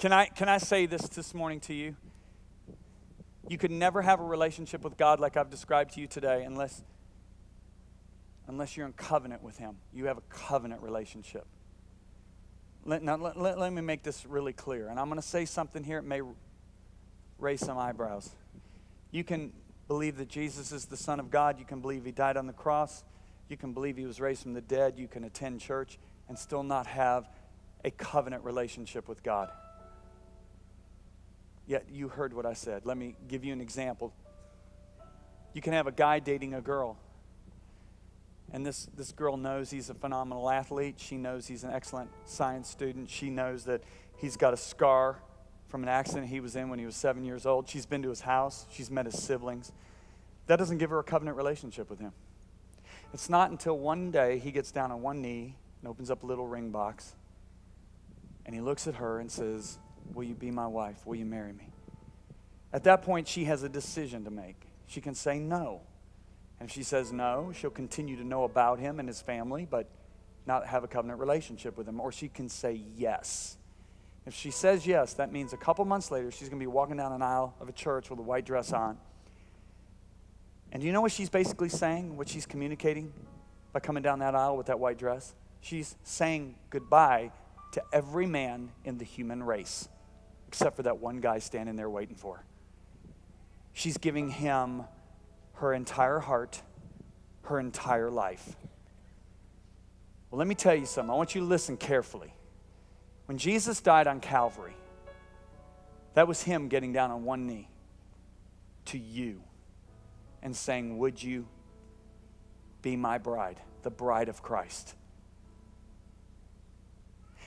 Can I say this morning to you? You could never have a relationship with God like I've described to you today unless you're in covenant with him. You have a covenant relationship. Let me make this really clear. And I'm going to say something here. It may raise some eyebrows. You can believe that Jesus is the Son of God. You can believe he died on the cross. You can believe he was raised from the dead. You can attend church and still not have a covenant relationship with God. Yet you heard what I said. Let me give you an example. You can have a guy dating a girl. And this girl knows he's a phenomenal athlete. She knows he's an excellent science student. She knows that he's got a scar from an accident he was in when he was 7 years old. She's been to his house. She's met his siblings. That doesn't give her a covenant relationship with him. It's not until one day he gets down on one knee and opens up a little ring box. And he looks at her and says, "Will you be my wife? Will you marry me?" At that point, she has a decision to make. She can say no. And if she says no, she'll continue to know about him and his family, but not have a covenant relationship with him. Or she can say yes. If she says yes, that means a couple months later, she's going to be walking down an aisle of a church with a white dress on. And do you know what she's basically saying, what she's communicating by coming down that aisle with that white dress? She's saying goodbye to every man in the human race, except for that one guy standing there waiting for her. She's giving him her entire heart, her entire life. Well, let me tell you something. I want you to listen carefully. When Jesus died on Calvary, that was him getting down on one knee to you and saying, "Would you be my bride, the bride of Christ?"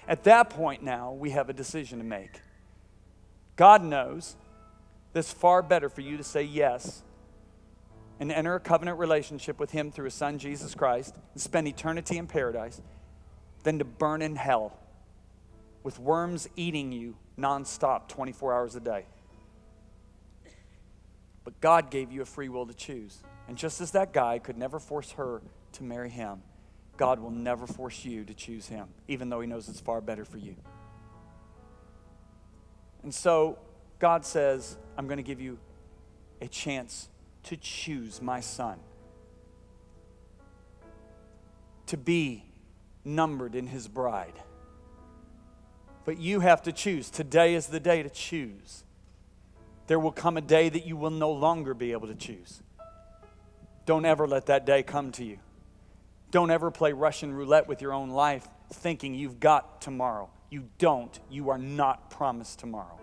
At that point now, we have a decision to make. God knows that it's far better for you to say yes and enter a covenant relationship with him through his son, Jesus Christ, and spend eternity in paradise than to burn in hell with worms eating you nonstop 24 hours a day. But God gave you a free will to choose. And just as that guy could never force her to marry him, God will never force you to choose him, even though he knows it's far better for you. And so God says, "I'm going to give you a chance to choose my son, to be numbered in his bride." But you have to choose. Today is the day to choose. There will come a day that you will no longer be able to choose. Don't ever let that day come to you. Don't ever play Russian roulette with your own life thinking you've got tomorrow. You don't. You are not promised tomorrow.